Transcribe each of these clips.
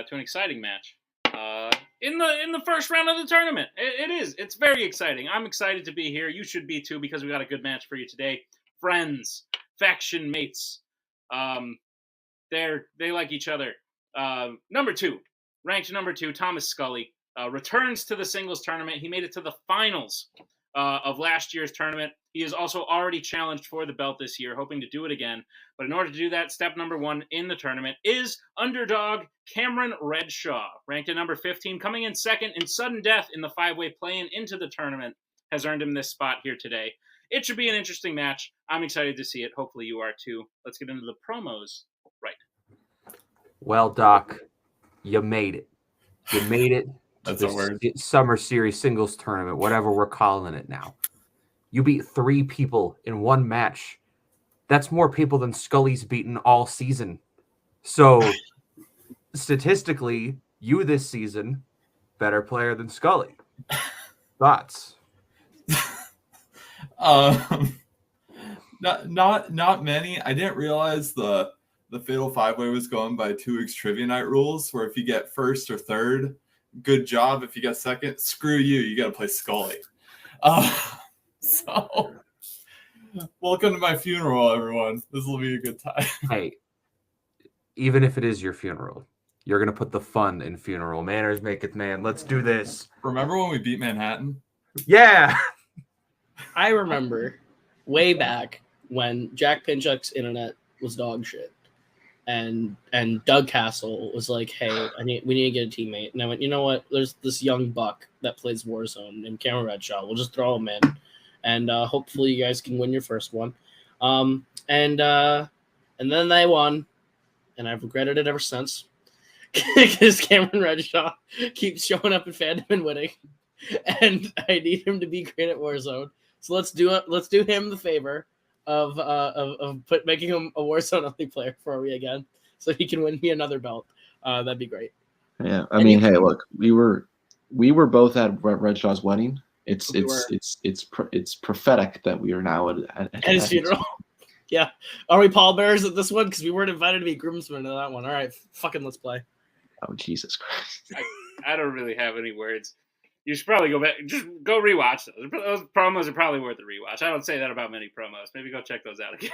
to an exciting match in the first round of the tournament. It is. It's very exciting. I'm excited to be here. You should be too, because we got a good match for you today. Friends, faction mates. They like each other. Ranked number 2, Thomas Scully returns to the singles tournament. He made it to the finals of last year's tournament. He is also already challenged for the belt this year, hoping to do it again. But in order to do that, step number 1 in the tournament is underdog Cameron Redshaw, ranked at number 15, coming in second in sudden death in the 5-way play-in into the tournament, has earned him this spot here today. It should be an interesting match. I'm excited to see it. Hopefully you are too. Let's get into the promos right now. Well, Doc, you made it. You made it to That's a word. the Summer Series singles tournament, whatever we're calling it now. You beat 3 people in one match. That's more people than Scully's beaten all season. So, statistically, you this season, better player than Scully. Thoughts? Not many. I didn't realize the Fatal 5-Way was going by 2X Trivia Night rules, where if you get first or third, good job. If you get second, screw you. You got to play Scully. So, welcome to my funeral, everyone. This will be a good time. Hey, even if it is your funeral, you're going to put the fun in funeral. Manners make it, man. Let's do this. Remember when we beat Manhattan? Yeah. I remember way back when Jack Pinchuk's internet was dog shit. And Doug Castle was like, hey, we need to get a teammate. And I went, you know what? There's this young buck that plays Warzone named Cameron Redshaw. We'll just throw him in. And hopefully you guys can win your first one. And then they won. And I've regretted it ever since. Because Cameron Redshaw keeps showing up in Fandom and winning. And I need him to be great at Warzone. So let's do it. Let's do him the favor of making him a Warzone only player for me again, so he can win me another belt. That'd be great. Yeah, I mean, hey, look, we were both at Redshaw's wedding. It's prophetic that we are now at his funeral. Yeah, are we pallbearers at this one? Because we weren't invited to be groomsmen to that one. All right, fucking let's play. Oh Jesus Christ! I don't really have any words. You should probably go back. Just go rewatch those. Those promos are probably worth a rewatch. I don't say that about many promos. Maybe go check those out again.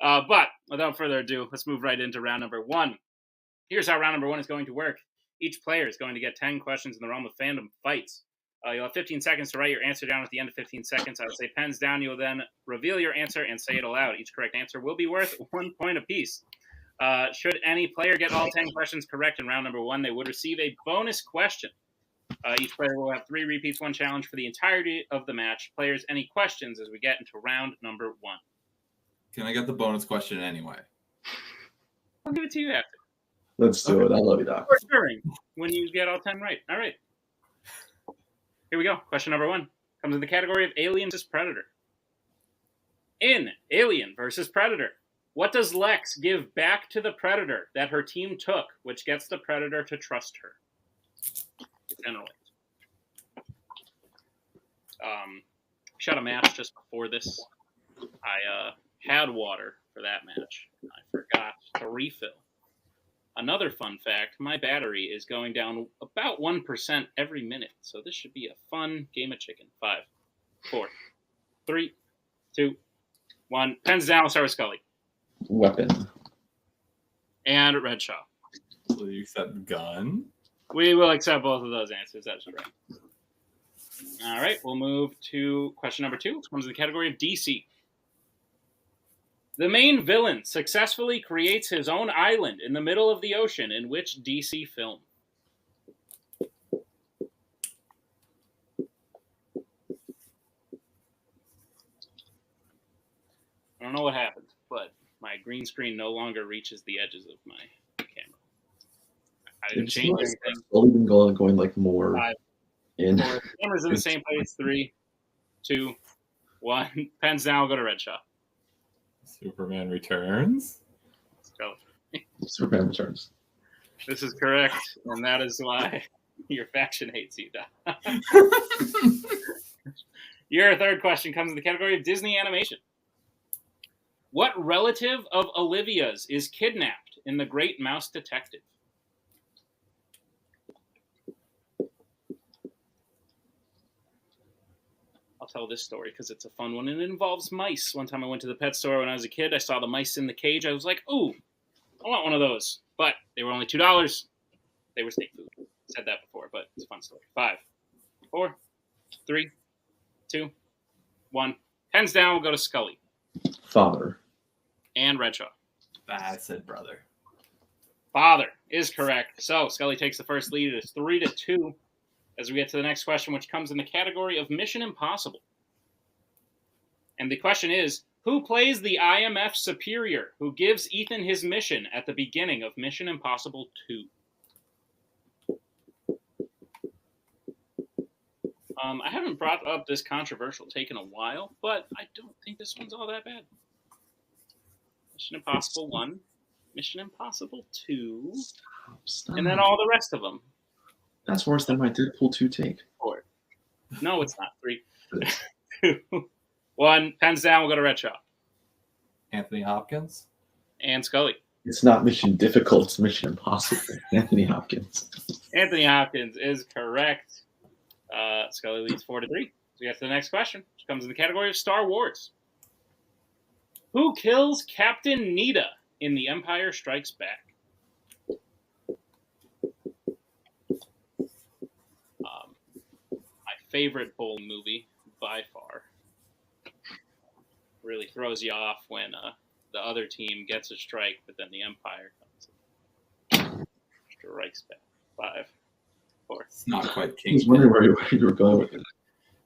But without further ado, let's move right into round number 1. Here's how round number 1 is going to work. Each player is going to get 10 questions in the realm of fandom fights. You'll have 15 seconds to write your answer down. At the end of 15 seconds, I will say pens down. You will then reveal your answer and say it aloud. Each correct answer will be worth 1 point apiece. Should any player get all 10 questions correct in round number 1, they would receive a bonus question. Each player will have 3 repeats, 1 challenge for the entirety of the match. Players, any questions as we get into round number 1? Can I get the bonus question anyway? I'll give it to you after. Let's do it. I love you, Doc. When you get all 10 right. All right. Here we go. Question number 1 comes in the category of Alien vs. Predator. In Alien vs. Predator, what does Lex give back to the Predator that her team took, which gets the Predator to trust her? Generally. Shot a match just before this. I had water for that match. I forgot to refill. Another fun fact, my battery is going down about 1% every minute, so this should be a fun game of chicken. 5, 4, 3, 2, 1. Pens down, we'll start with Scully. Weapon. And Redshaw. Will you accept gun? We will accept both of those answers. That's correct. All right, we'll move to question number 2. It comes in the category of DC. The main villain successfully creates his own island in the middle of the ocean in which DC film? I don't know what happened, but my green screen no longer reaches the edges of my camera. I didn't change anything. It's only been going like more 5, in. 4. Camera's in the same place. 3, 2, 1. Pens down. I'll go to Redshaw. Superman Returns? Let's go. Superman Returns. This is correct, and that is why your faction hates you, Doc. Your third question comes in the category of Disney animation. What relative of Olivia's is kidnapped in The Great Mouse Detective? I'll tell this story because it's a fun one, and it involves mice. One time I went to the pet store when I was a kid. I saw the mice in the cage. I was like, ooh, I want one of those. But they were only $2. They were snake food. Said that before, but it's a fun story. 5, 4, 3, 2, 1. Pens down. We'll go to Scully. Father. And Redshaw. I said brother. Father is correct. So Scully takes the first lead. It is 3-2 as we get to the next question, which comes in the category of Mission Impossible. And the question is, who plays the IMF superior who gives Ethan his mission at the beginning of Mission Impossible 2? I haven't brought up this controversial take in a while, but I don't think this one's all that bad. Mission Impossible 1, Mission Impossible 2, Stop. and then all the rest of them. That's worse than my Deadpool 2 take. 4. No, it's not. 3, 2, 1. Pens down. We'll go to Redshaw. Anthony Hopkins. And Scully. It's not Mission Difficult, it's Mission Impossible. Anthony Hopkins. Anthony Hopkins is correct. Scully leads 4-3. So we get to the next question, which comes in the category of Star Wars. Who kills Captain Nita in The Empire Strikes Back? My favorite bowling movie by far. Really throws you off when the other team gets a strike, but then the Empire comes and strikes back. 5, 4. It's not quite I was King. wondering where you were going with it.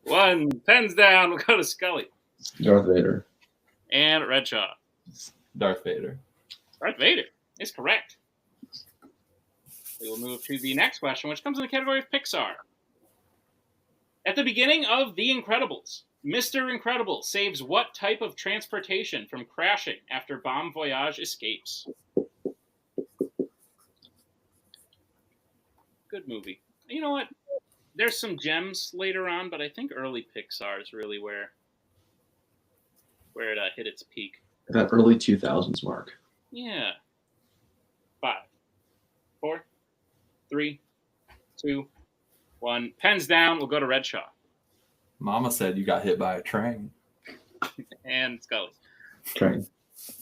1. Pens down. We'll go to Scully. Darth Vader. And Redshaw. Darth Vader. Darth Vader is correct. We will move to the next question, which comes in the category of Pixar. At the beginning of The Incredibles, Mr. Incredible saves what type of transportation from crashing after Bon Voyage escapes? Good movie. You know what? There's some gems later on, but I think early Pixar is really where it hit its peak. That early 2000s mark. Yeah. 5, 4, 3, 2, 1. Pens down. We'll go to Redshaw. Mama said you got hit by a train. And Scully. Train.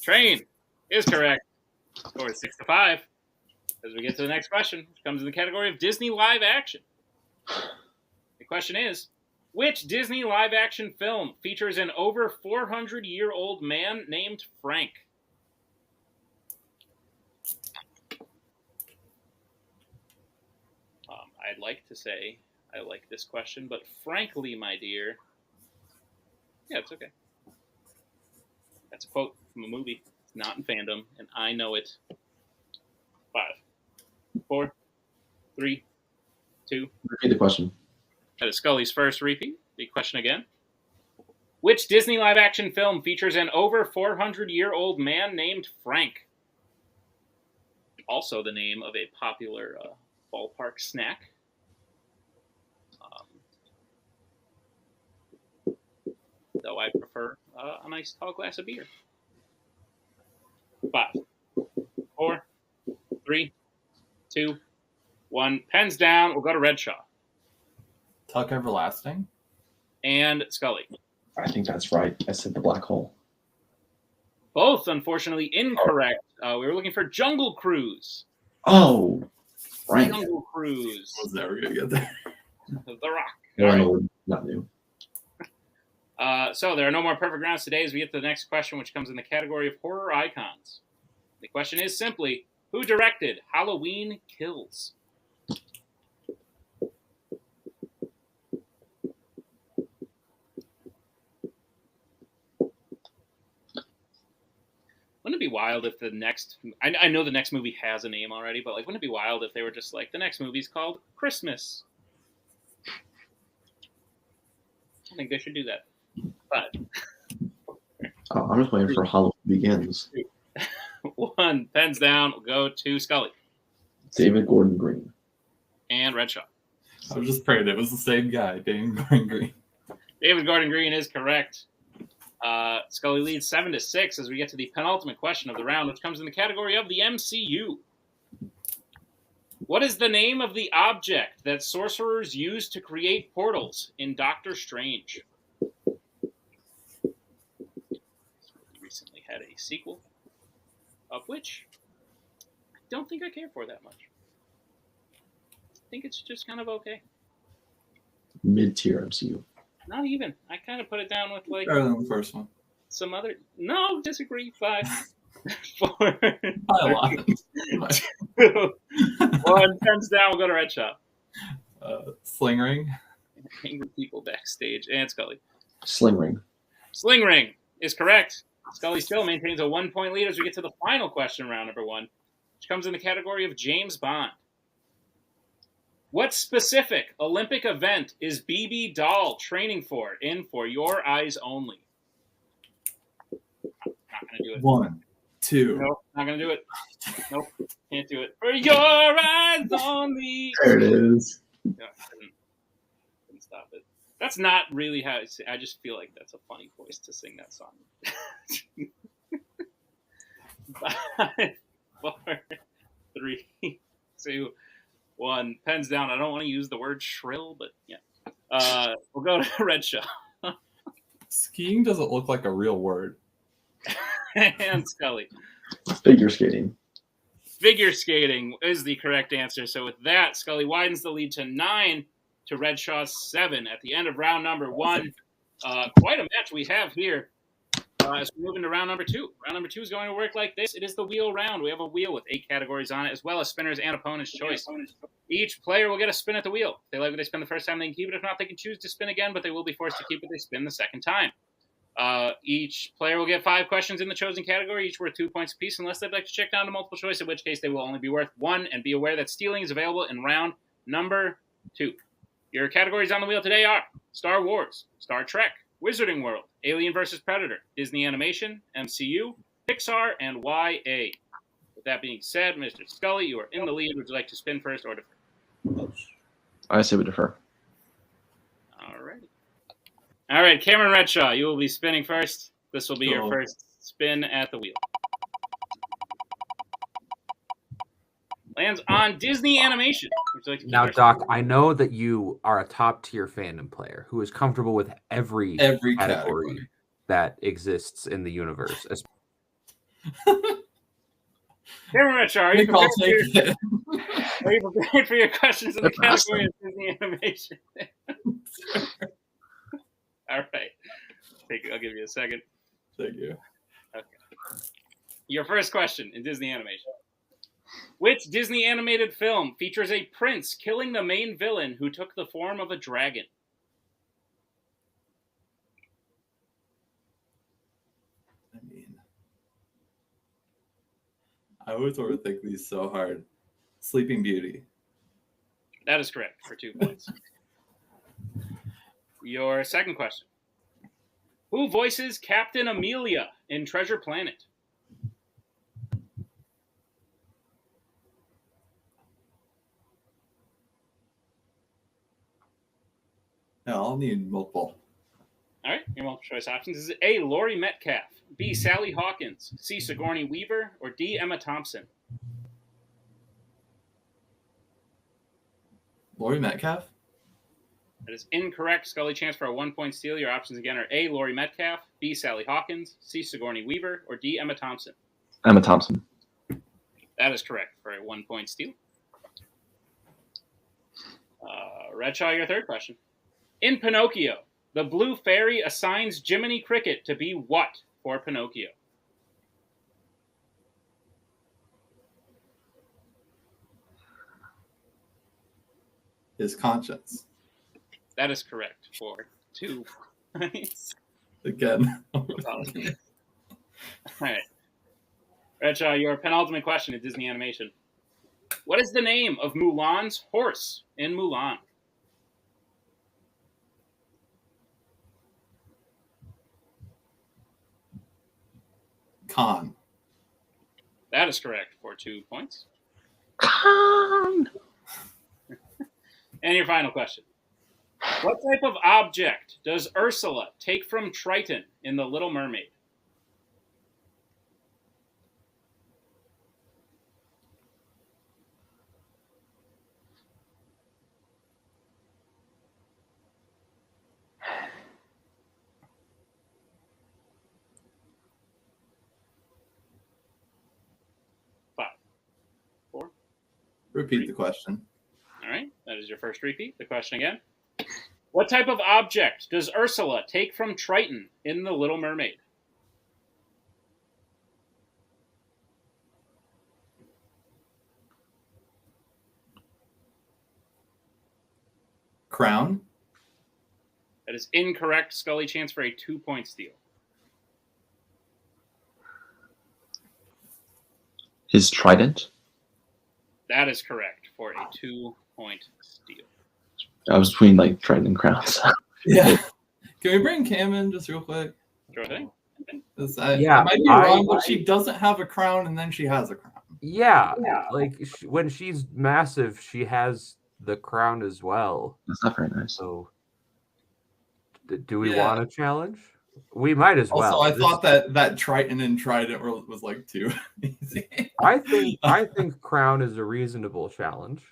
Train is correct. Score is 6-5. As we get to the next question, which comes in the category of Disney live action. The question is, which Disney live action film features an over 400-year-old man named Frank? I'd like to say I like this question, but frankly, my dear, yeah, it's okay. That's a quote from a movie. It's not in Fandom, and I know it. 5, 4, 3, 2. Repeat the question. That is Scully's first repeat. The question again. Which Disney live-action film features an over 400-year-old man named Frank? Also the name of a popular ballpark snack. Though I prefer a nice tall glass of beer. 5, 4, 3, 2, 1. Pens down. We'll go to Redshaw. Tuck Everlasting. And Scully. I think that's right. I said the black hole. Both, unfortunately, incorrect. We were looking for Jungle Cruise. Oh, right. Jungle Cruise. I was never going to get there. The Rock. No, not new. So there are no more perfect rounds today as we get to the next question, which comes in the category of horror icons. The question is simply, who directed Halloween Kills? Wouldn't it be wild if the next... I know the next movie has a name already, but wouldn't it be wild if they were just like, the next movie's called Christmas? I think they should do that. But... I'm just waiting for Halloween Begins. 1. Pens down. We'll go to Scully. David Gordon Green. And Redshaw. I was just praying it was the same guy, David Gordon Green. David Gordon Green is correct. Scully leads 7-6 as we get to the penultimate question of the round, which comes in the category of the MCU. What is the name of the object that sorcerers use to create portals in Doctor Strange? sequel, of which I don't think I care for that much. I think it's just kind of okay. Mid-tier MCU. Not even. I kind of put it down with like Better than the first one. some other. No, disagree. 5, 4, I lied. 2, 1. Pens down. We'll go to Redshaw. Sling ring. Angry people backstage. And Scully. Sling ring. Sling ring is correct. Scully still maintains a 1-point lead as we get to the final question, round number 1, which comes in the category of James Bond. What specific Olympic event is BB Doll training for in For Your Eyes Only? Not going to do it. 1, 2. Nope, not going to do it. Nope, can't do it. For Your Eyes Only. There it is. No, couldn't stop it. That's not really how I just feel like that's a funny voice to sing that song. 5, 4, 3, 2, 1. Pens down. I don't want to use the word shrill, but yeah. We'll go to Redshaw. Skiing doesn't look like a real word. And Scully. Figure skating. Figure skating is the correct answer. So with that, Scully widens the lead to 9 to Redshaw's 7 at the end of round number 1. Quite a match we have here as we move into round number 2. Round number 2 is going to work like this. It is the wheel round. We have a wheel with 8 categories on it, as well as spinners and opponent's choice. Each player will get a spin at the wheel. If they like what they spin the first time, they can keep it. If not, they can choose to spin again, but they will be forced to keep what they spin the second time. Each player will get 5 questions in the chosen category, each worth 2 points apiece, unless they'd like to check down to multiple choice, in which case they will only be worth 1. And be aware that stealing is available in round number 2. Your categories on the wheel today are Star Wars, Star Trek, Wizarding World, Alien vs. Predator, Disney Animation, MCU, Pixar, and YA. With that being said, Mr. Scully, you are in the lead. Would you like to spin first or defer? I say we defer. All right, Cameron Redshaw, you will be spinning first. This will be your Cool. first spin at the wheel. Lands on Disney Animation. Would you like to keep Now, yours? Doc, I know that you are a top tier fandom player who is comfortable with every category that exists in the universe. Cameron Redshaw, are I you think I'll prepared take it. are you prepared for your questions in the category of Disney Animation? All right. I'll give you a second. Thank you. Okay. Your first question in Disney Animation. Which Disney animated film features a prince killing the main villain who took the form of a dragon? I mean, I always overthink these so hard. Sleeping Beauty. That is correct for 2 points. Your second question. Who voices Captain Amelia in Treasure Planet? No, I'll need multiple. All right, your multiple choice options is A. Laurie Metcalf, B. Sally Hawkins, C. Sigourney Weaver, or D. Emma Thompson. Laurie Metcalf? That is incorrect. Scully, chance for a 1-point steal. Your options again are A. Laurie Metcalf, B. Sally Hawkins, C. Sigourney Weaver, or D. Emma Thompson. Emma Thompson. That is correct for a 1-point steal. Redshaw, your third question. In Pinocchio, the Blue Fairy assigns Jiminy Cricket to be what for Pinocchio? His conscience. That is correct for 2 points. Again. Apologies. All right. Redshaw, your penultimate question in Disney Animation. What is the name of Mulan's horse in Mulan? Khan. That is correct for 2 points. Con. And your final question. What type of object does Ursula take from Triton in The Little Mermaid? Repeat the question. All right, that is your first repeat. The question again. What type of object does Ursula take from Triton in The Little Mermaid? Crown? That is incorrect. Scully, chance for a 2-point steal. His trident? That is correct for a 2-point steal. I was between like trident and crowns. Yeah. Can we bring Cam in just real quick? Sure thing. I might be wrong, but she doesn't have a crown, and then she has a crown. Yeah. Like when she's massive, she has the crown as well. That's not very nice. So, do we want a challenge? We might as well. Also, I thought that Triton and Trident was like too easy. I think crown is a reasonable challenge.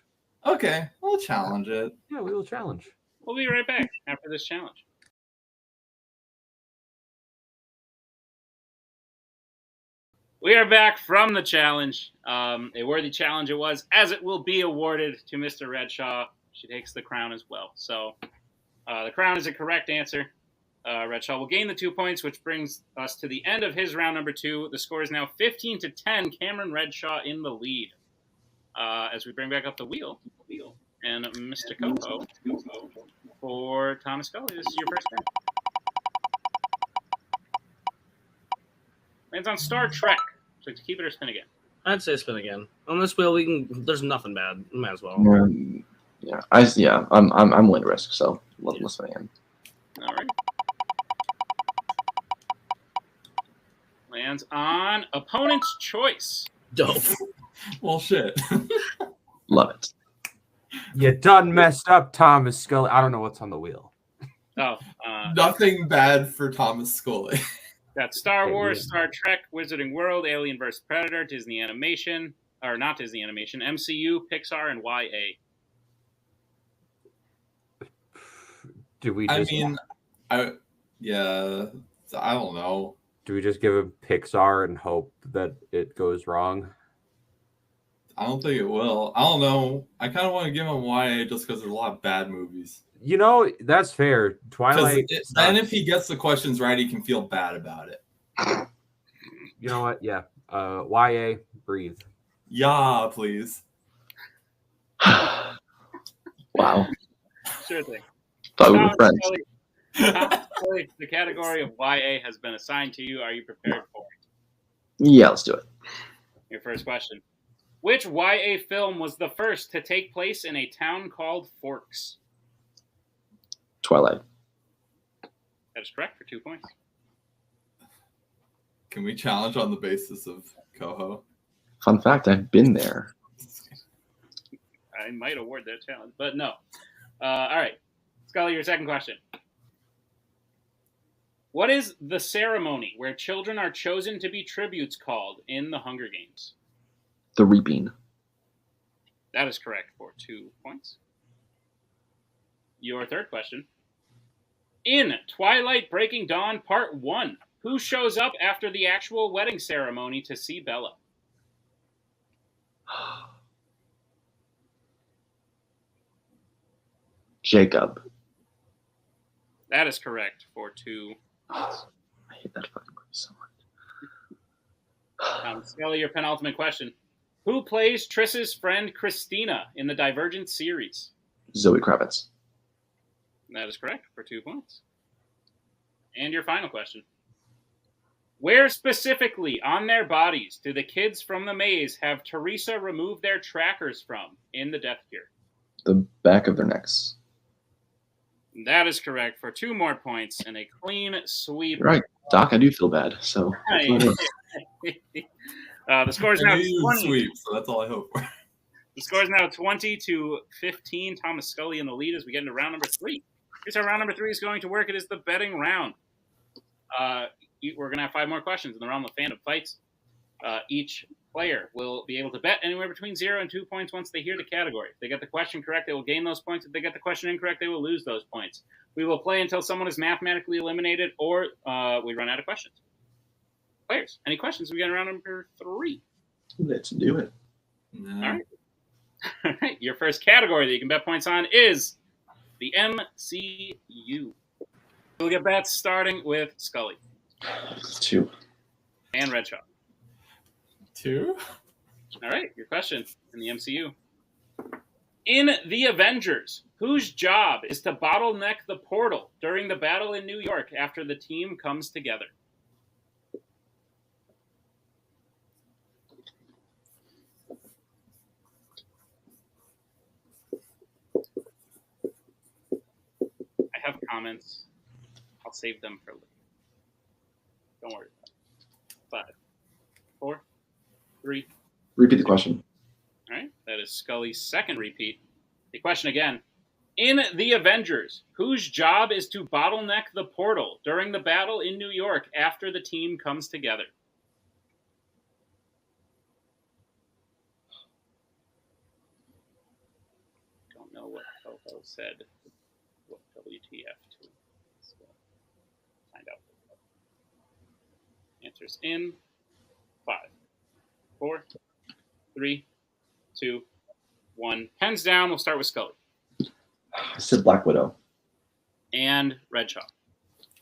Okay, we'll challenge it. Yeah, we will challenge. We'll be right back after this challenge. We are back from the challenge. A worthy challenge it was, as it will be awarded to Mr. Redshaw. She takes the crown as well. So the crown is a correct answer. Redshaw will gain the 2 points, which brings us to the end of his round number 2. The score is now 15-10. Cameron Redshaw in the lead. As we bring back up the wheel. And Mr. Coco for Thomas Scully. This is your first turn. Lands on Star Trek. So to keep it or spin again? I'd say spin again. On this wheel, there's nothing bad. Might as well. I'm willing to risk, so let's spin again. All right. Lands on Opponent's Choice. Dope. Well, shit. Love it. You done messed up, Thomas Scully. I don't know what's on the wheel. Oh, Nothing bad for Thomas Scully. got Star Wars, Star Trek, Wizarding World, Alien vs. Predator, Disney Animation, or not Disney Animation, MCU, Pixar, and YA. Do we just, I don't know. do we just give him Pixar and hope that it goes wrong? I don't think it will. I don't know. I kind of want to give him YA just because there's a lot of bad movies. You know, that's fair. Twilight. And if he gets the questions right, he can feel bad about it. You know what? Yeah. YA, breathe. Yeah, please. Wow. Sure thing. Thought we were friends. The category of YA has been assigned to you. Are you prepared for it? Yeah, let's do it. Your first question. Which YA film was the first to take place in a town called Forks? Twilight. That is correct for 2 points. Can we challenge on the basis of Coho? Fun fact, I've been there. I might award that challenge, but no. All right. Scully, your second question. What is the ceremony where children are chosen to be tributes called in the Hunger Games? The Reaping. That is correct for 2 points. Your third question. In Twilight Breaking Dawn Part 1, who shows up after the actual wedding ceremony to see Bella? Jacob. That is correct for 2 points. I hate that fucking movie so much. Scully, your penultimate question. Who plays Triss's friend Christina in the Divergent series? Zoe Kravitz. That is correct for 2 points. And your final question. Where specifically on their bodies do the kids from the maze have Teresa remove their trackers from in the Death Cure? The back of their necks. That is correct for 2 more points and a clean sweep. You're right, Doc, I do feel bad. So the score is now 20. Sweep, so that's all I hope for. The score is now 20-15. Thomas Scully in the lead as we get into round number 3. Here's how round number 3 is going to work. It is the betting round. We're going to have 5 more questions in the realm of fandom fights. Each player will be able to bet anywhere between 0 and 2 points once they hear the category. If they get the question correct, they will gain those points. If they get the question incorrect, they will lose those points. We will play until someone is mathematically eliminated or we run out of questions. Players, any questions? We got round number 3. let's do it. No. All right. All right, your first category that you can bet points on is the MCU. We'll get bets starting with Scully. 2. And Redshaw. 2. All right, your question in the MCU. In The Avengers, whose job is to bottleneck the portal during the battle in New York after the team comes together? I have comments. I'll save them for later. Don't worry about it. 5, 4, 3. Repeat the question. All right, that is Scully's second repeat. The question again. In The Avengers, whose job is to bottleneck the portal during the battle in New York after the team comes together? Don't know what Popo said. What WTF to? So find out. Answers in 5, 4, 3, 2, 1. Pens down. We'll start with Scully. I said Black Widow. And Redshaw.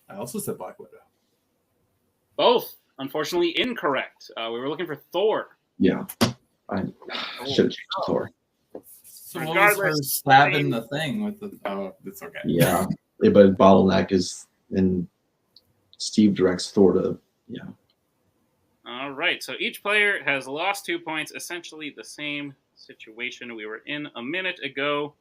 I also said Black Widow. Both, unfortunately, incorrect. We were looking for Thor. Yeah. I should have changed to Thor. So what was her stabbing the thing with the... Oh, it's okay. Yeah. But bottleneck is... And Steve directs Thor to... Yeah. All right, so each player has lost 2 points. Essentially the same situation we were in a minute ago.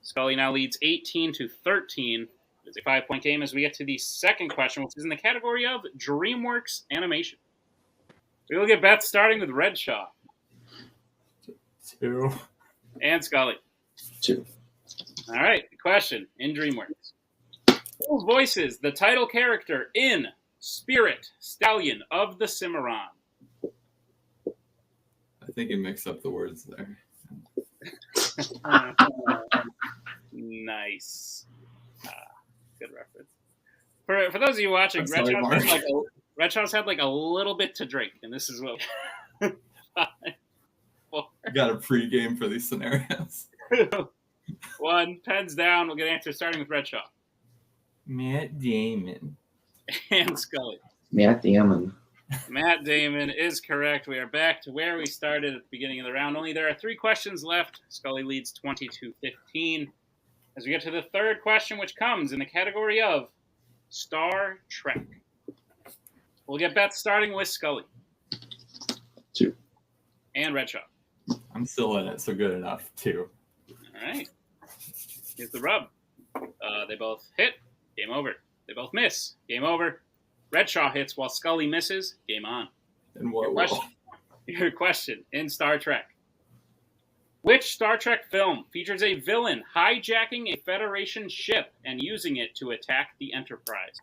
Scully now leads 18-13. It's a 5-point game as we get to the second question, which is in the category of DreamWorks animation. We will get bets starting with Redshaw. 2. And Scully. 2. All right, the question in DreamWorks. Who voices the title character in Spirit, Stallion of the Cimarron? I think you mixed up the words there. Nice. Good reference. For those of you watching, Redshaw's had like a little bit to drink, and this is what 5, 4, You got a pregame for these scenarios. 2, 1. Pens down. We'll get answers starting with Redshaw. Matt Damon. And Scully. Matt Damon. Matt Damon is correct. We are back to where we started at the beginning of the round. Only there are 3 questions left. Scully leads 22-15. As we get to the third question, which comes in the category of Star Trek. We'll get bets starting with Scully. 2. And Redshaw. I'm still in it, so good enough. 2. All right. Here's the rub. They both hit. Game over. They both miss. Game over. Redshaw hits while Scully misses. Game on. And what? Your question in Star Trek. Which Star Trek film features a villain hijacking a Federation ship and using it to attack the Enterprise?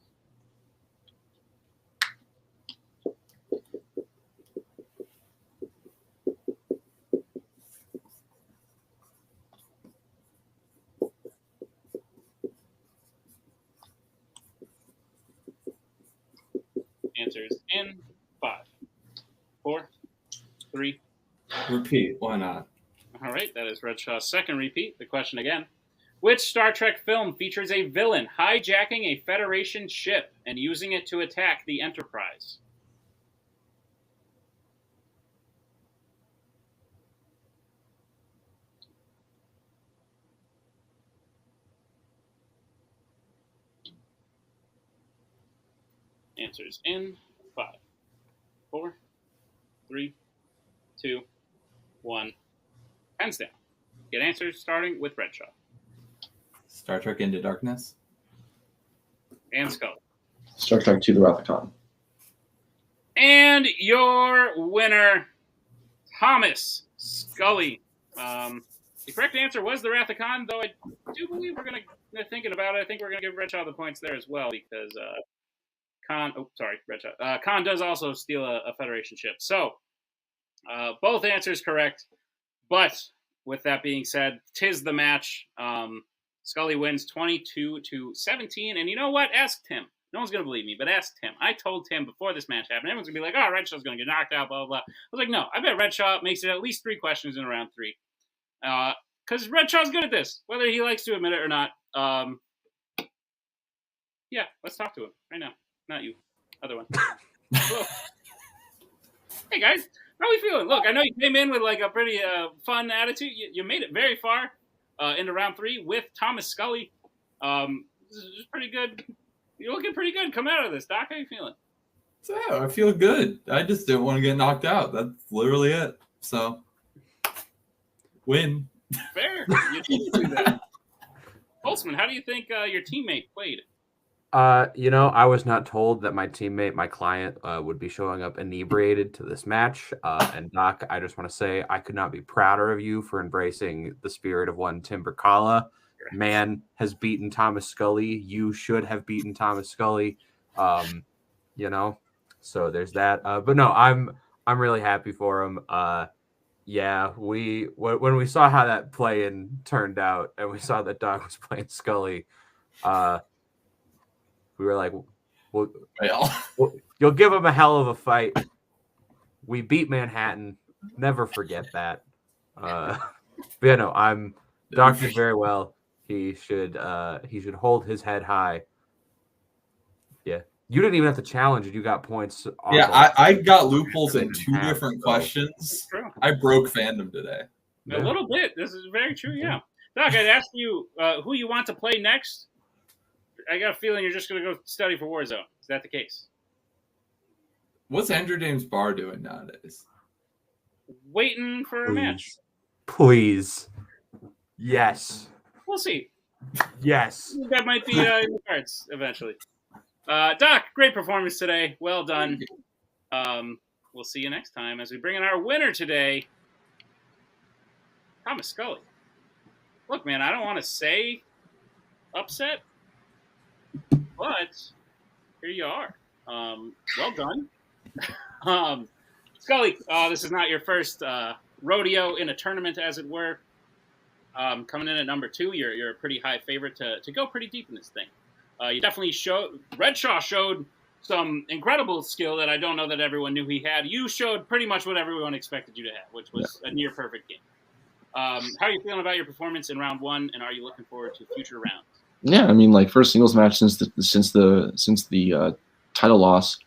Answers in 5, 4, 3. Repeat. Why not? All right, that is Redshaw's second repeat. The question again. Which Star Trek film features a villain hijacking a Federation ship and using it to attack the Enterprise? Answers in 5, 4, 3, 2, 1. Hands down. Get answers starting with Redshaw. Star Trek Into Darkness. And Scully. Star Trek 2: The Wrath of Khan. And your winner, Thomas Scully. The correct answer was The Wrath of Khan, though I do believe thinking about it, I think we're going to give Redshaw the points there as well because Khan does also steal a Federation ship. So, both answers correct. But with that being said, 'tis the match. Scully wins 22-17. And you know what? Ask Tim. No one's going to believe me, but ask Tim. I told Tim before this match happened. Everyone's going to be like, oh, Redshaw's going to get knocked out, blah, blah, blah. I was like, no, I bet Redshaw makes it at least 3 questions in round 3. Because Redshaw's good at this, whether he likes to admit it or not. Yeah, let's talk to him right now. Not you, other one. Hello. Hey guys, how are we feeling? Look, I know you came in with like a pretty fun attitude. You made it very far into round 3 with Thomas Scully. This is pretty good. You're looking pretty good coming out of this, Doc. How you feeling? So yeah, I feel good. I just didn't want to get knocked out. That's literally it. So win. Fair. You need to do that. Holtzman, how do you think your teammate played? I was not told that my teammate, my client, would be showing up inebriated to this match. And Doc, I just want to say I could not be prouder of you for embracing the spirit of one Tim Berkala. Man has beaten Thomas Scully. You should have beaten Thomas Scully. So there's that. But no, I'm really happy for him. Yeah, when we saw how that play-in turned out, and we saw that Doc was playing Scully, we were like, well, you'll give him a hell of a fight. We beat Manhattan. Never forget that. But yeah, no, Doc did very well. He should hold his head high. Yeah. You didn't even have to challenge it. You got points. Yeah, I got loopholes in 2 different questions. I broke Fandom today. A little bit. This is very true, yeah. Doc, I'd ask you who you want to play next. I got a feeling you're just going to go study for Warzone. Is that the case? What's Andrew James Barr doing nowadays? Waiting for a match. Please. Yes. We'll see. Yes. That might be in the cards eventually. Doc, great performance today. Well done. We'll see you next time as we bring in our winner today, Thomas Scully. Look, man, I don't want to say upset, but here you are. Well done. Scully, this is not your first rodeo in a tournament, as it were. Coming in at number 2, you're a pretty high favorite to go pretty deep in this thing. You definitely Redshaw showed some incredible skill that I don't know that everyone knew he had. You showed pretty much what everyone expected you to have, which was a near perfect game. How are you feeling about your performance in round 1, and are you looking forward to future rounds? Yeah, I mean, like first singles match since the title loss,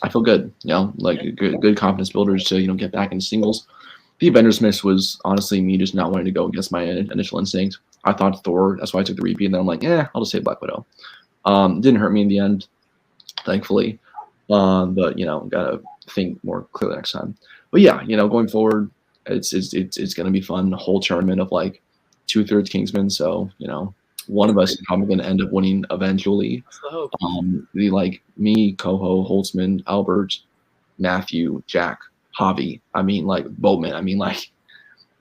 I feel good. Good confidence builders to get back into singles. The Avengers miss was honestly me just not wanting to go against my initial instinct. I thought Thor, that's why I took the repeat, and then I'm like, I'll just say Black Widow. Didn't hurt me in the end, thankfully. But gotta think more clearly next time. But yeah, going forward, it's gonna be fun. A whole tournament of like 2/3 Kingsmen, so one of us is probably gonna end up winning eventually. That's the hope. Me, Coho, Holtzman, Albert, Matthew, Jack, Javi. I mean, like Boatman. I mean, like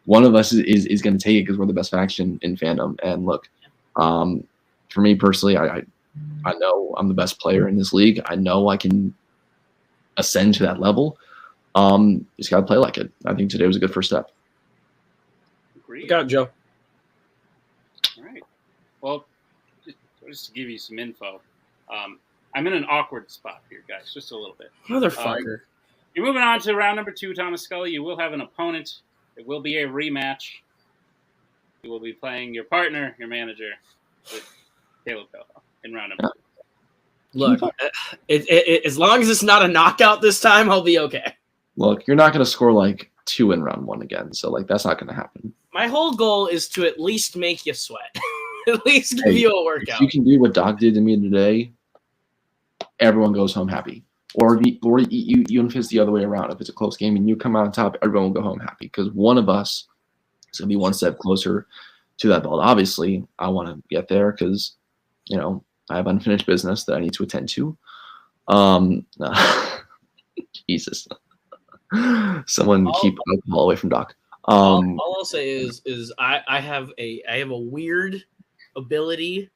one of us is gonna take it because we're the best faction in Fandom. And look, for me personally, I know I'm the best player in this league. I know I can ascend to that level. Just gotta play like it. I think today was a good first step. Agreed. Got it, Joe. All right. Well, just to give you some info, I'm in an awkward spot here, guys. Just a little bit. Motherfucker. You're moving on to round number 2, Thomas Scully. You will have an opponent. It will be a rematch. You will be playing your partner, your manager, with Caleb Coho in round number 2. Look, as long as it's not a knockout this time, I'll be okay. Look, you're not going to score like 2 in round 1 again, so like that's not going to happen. My whole goal is to at least make you sweat, at least give you a workout. If you can do what Doc did to me today, everyone goes home happy. Or if it's the other way around. If it's a close game and you come out on top, everyone will go home happy because one of us is going to be one step closer to that belt. Obviously, I want to get there because, I have unfinished business that I need to attend to. Jesus. Someone keep alcohol away from Doc. All I'll say is I have a weird ability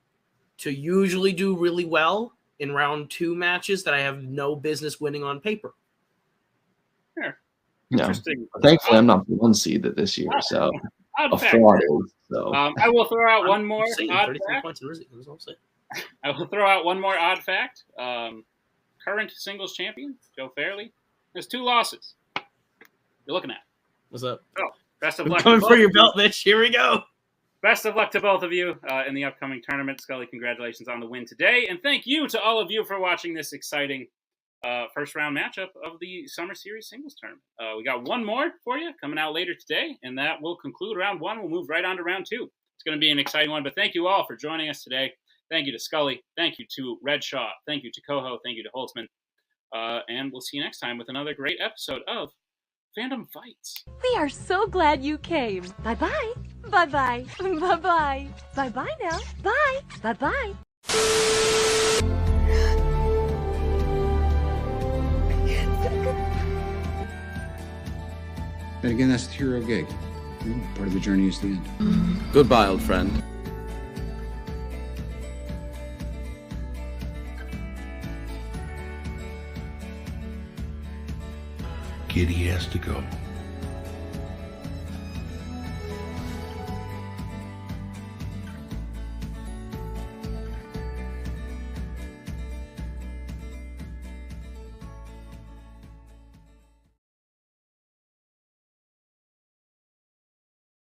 to usually do really well in round 2 matches that I have no business winning on paper. Sure. Yeah. Interesting. Thankfully, I'm not the 1 seed this year, so a fraud is. So I will throw out one more odd 33 fact. points in Rizzy, that's all I'm saying. I will throw out one more odd fact. Current singles champion, Joe Fairley, has 2 losses. You're looking at. What's up? Oh, Best of I'm luck. coming to for both your of you. belt, bitch. Here we go. Best of luck to both of you in the upcoming tournament. Scully, congratulations on the win today. And thank you to all of you for watching this exciting first round matchup of the Summer Series singles tournament. We got one more for you coming out later today, and that will conclude round one. We'll move right on to round two. It's going to be an exciting one, but thank you all for joining us today. Thank you to Scully. Thank you to Redshaw. Thank you to Coho. Thank you to Holtzman. And we'll see you next time with another great episode of Fandom Fights. We are so glad you came. Bye-bye. Bye-bye. Bye-bye. Bye-bye now. Bye. Bye-bye. But again, that's the hero gig. Part of the journey is the end. Goodbye, old friend. Kitty has to go.